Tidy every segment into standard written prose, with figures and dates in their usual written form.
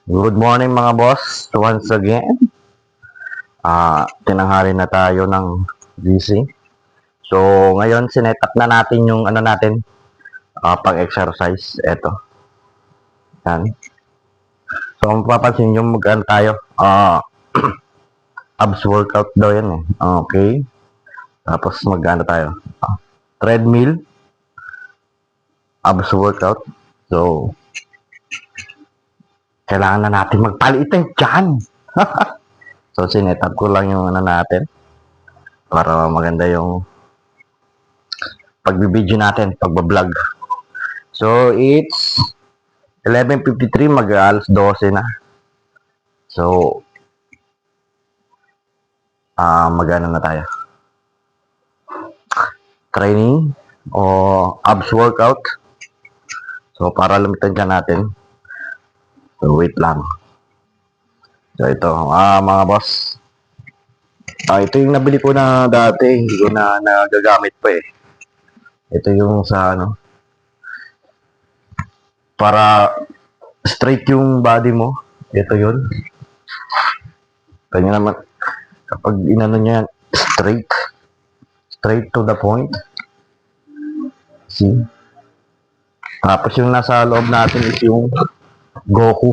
Good morning mga boss. Once again, tinanghali na tayo ng gising. So, ngayon sinet up na natin yung ano natin, pang-exercise. Eto. Yan. So, kung mapapansin nyo, mag-ano tayo, abs workout daw yan eh. Okay. Tapos mag-ano tayo, treadmill, abs workout. So, kailangan na natin magpalitan dyan. So, sinet up ko lang yung ano natin para maganda yung pagbibideo natin, pagbablog. So, it's 11:53, mag-alas 12 na. So, mag-ano na tayo. Training o abs workout. So, para lumitan dyan natin. So, wait lang. So, ito, mga boss. Ito yung nabili ko na dati, hindi ko na nagagamit pa eh. Ito yung sa ano, para straight yung body mo. Ito yun. Kanya naman, kapag inano niya, straight to the point. See? Tapos yung nasa loob natin is yung Goku.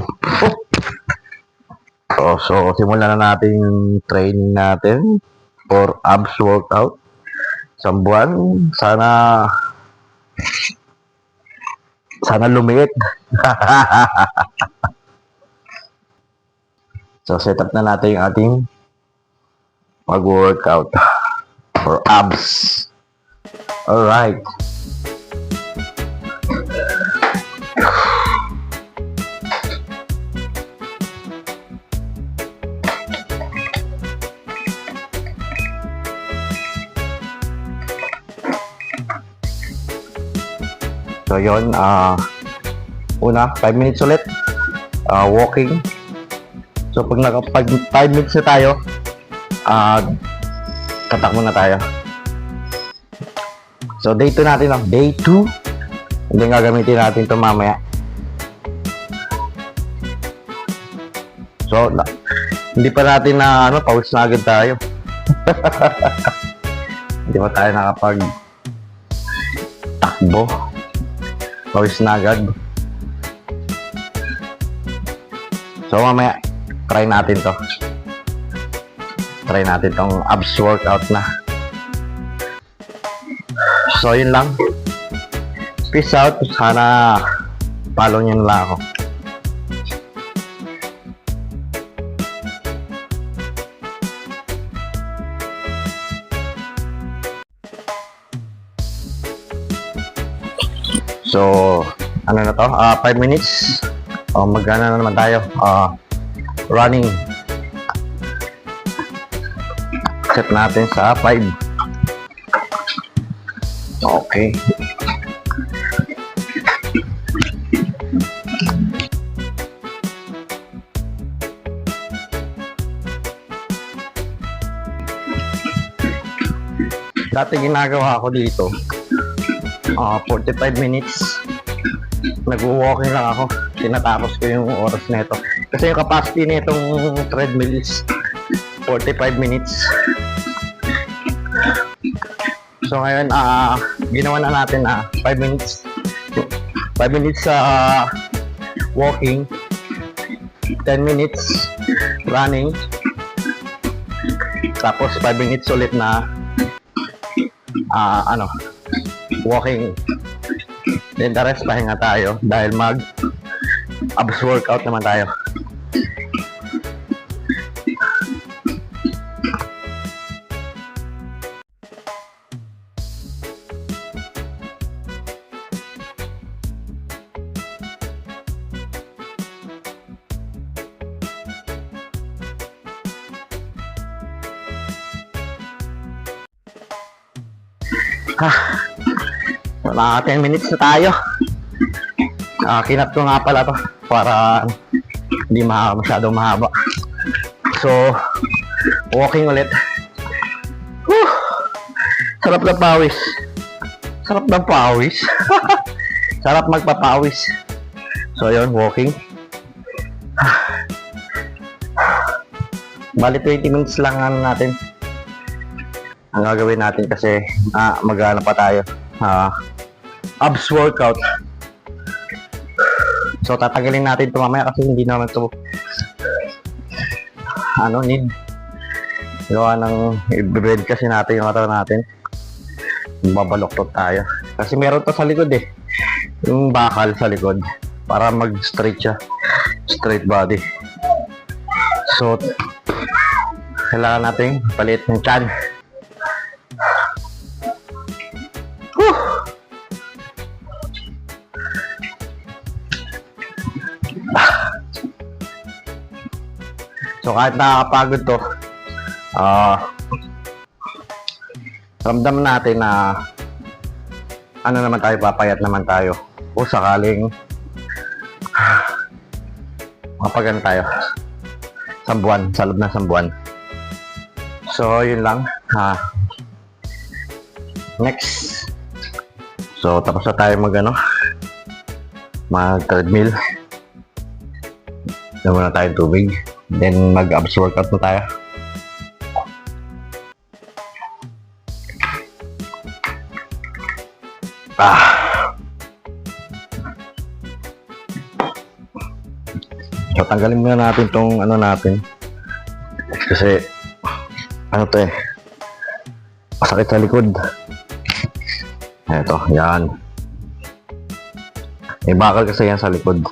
So, simulan na natin yung training natin for abs workout. Isang buwan, sana lumiit. So, set up na natin yung ating mag-workout for abs. Alright. So, yun, una, 5 minutes ulit, walking. So, pag 5 minutes na tayo, katakbo na tayo. So, day 2 natin, day 2. Hindi gagamitin natin ito mamaya. So, hindi pa natin na, pause na agad tayo. Hindi pa tayo takbo. Pawis na agad. So, mamaya, try natin to. Try natin tong abs workout na. So, yun lang. Peace out. Sana follow nyo na lang ako. So, ano na to? 5 minutes. Mag-ano na naman tayo. Running. Set natin sa 5. Okay. Dati ginagawa ko dito, 45 minutes nag-walking lang ako, tinatapos ko yung oras nito kasi yung capacity nitong treadmill is 45 minutes. So ngayon, ginawa na natin 5 minutes walking, 10 minutes running, tapos 5 minutes ulit na walking. Then the rest, pahinga tayo dahil abs workout naman tayo. Mga 10 minutes na tayo. Kinat ko nga pala to para hindi masyadong mahaba. So, walking ulit. Sarap ng pawis. Sarap magpapawis. So, yun, walking. Bali 20 minutes lang ano natin. Ang gagawin natin kasi mag-ano pa tayo. Abs workout. So tatanggalin natin ito mamaya kasi hindi naman ito need. Gawa ng i-bread kasi natin yung katawan natin. Babaloktot tayo. Kasi meron to sa likod eh. Yung bakal sa likod. Para mag-straight siya. Straight body. So, kailangan natin palit ng tiyan. So, kahit nakakapagod to, ramdam natin na naman tayo, papayat naman tayo. O sakaling mapagan tayo sa buwan, sa loob ng isang buwan. So, yun lang. Next. So, tapos na tayo mag-treadmill. Naman na tayong tubig. Then, mag-abs workout na tayo. So, tanggalin muna natin tong natin. Kasi, masakit sa likod. Eto, yan. May bakal kasi yan sa likod.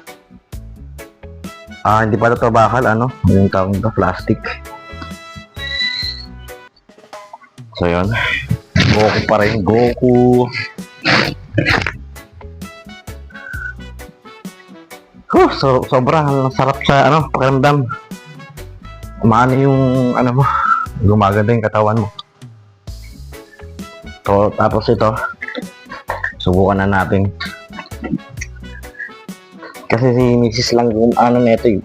Hindi pa ito bakal, yung tawag na plastic. So, yun. Goku pa rin, Goku. Sobrang sarap sa pakiramdam. Umaano yung mo, gumaganda yung katawan mo. So, tapos ito, subukan na natin. Kasi si Mrs. lang neto eh.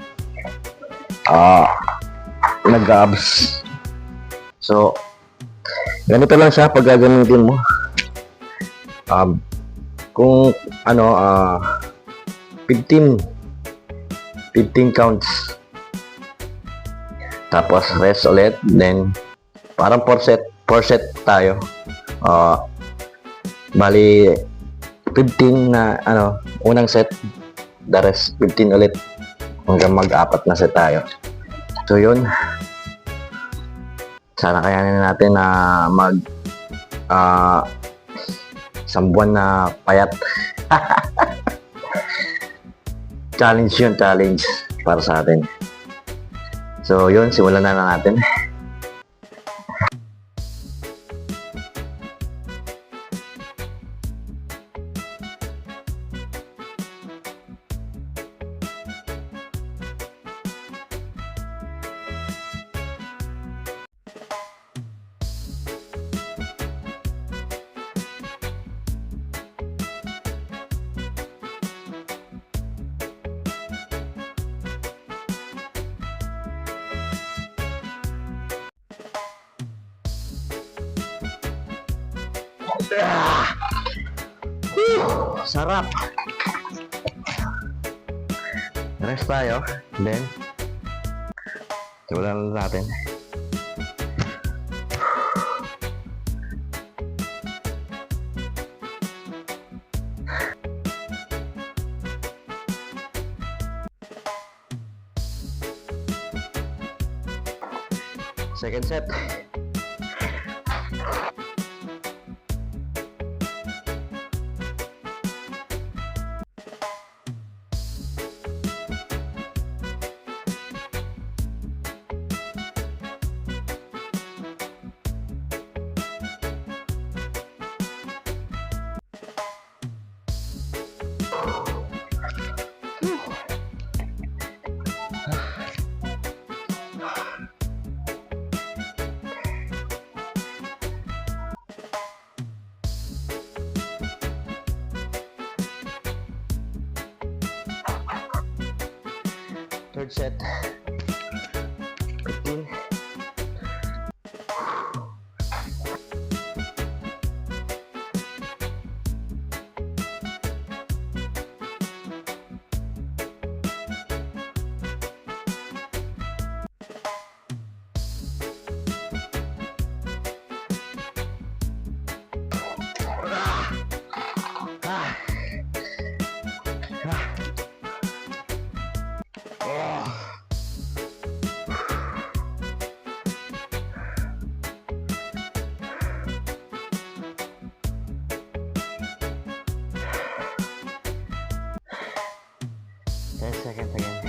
Nag-abs. So, ganito lang siya pag gagamitin mo. Kung 15 counts. Tapos rest ulit. Then, parang 4 set tayo. Bali, 15 na, unang set. The rest, 15 ulit. Hanggang mag-4 na set tayo. So, yun. Sana kayanin natin na isang buwan na payat. Challenge yun, challenge para sa atin. So, yun, simulan na natin. Sarap. Rest tayo. Then, simulan natin. Second set. Third set. 15. Oh. Second again.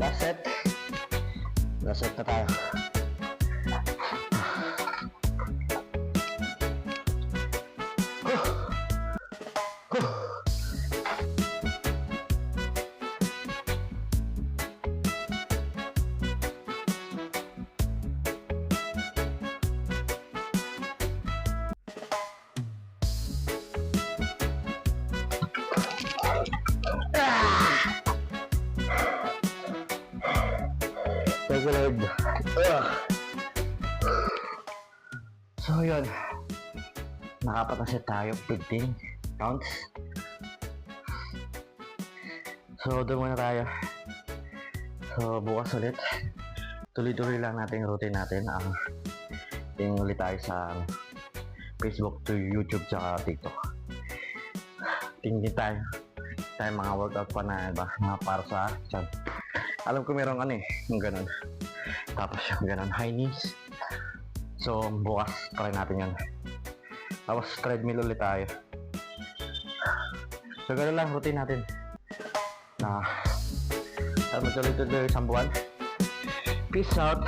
Last set. Last set na tayo. Thank you, Lord. So, yun. Nakapataset tayo 15 counts. So, doon muna tayo. So, bukas ulit. Tuloy-tuloy lang natin yung routine natin. Tingin ulit tayo sa Facebook to YouTube tsaka TikTok. Tingin tayo. Tayo mga workout pa na iba. Mga para sa tiyan. Alam ko meron yung ganun. Tapos yung ganun, high knees. So, bukas, try natin yun. Tapos, treadmill ulit tayo. So, ganun lang, routine natin. Alam mo tuloy-tuloy isang buwan. Peace out!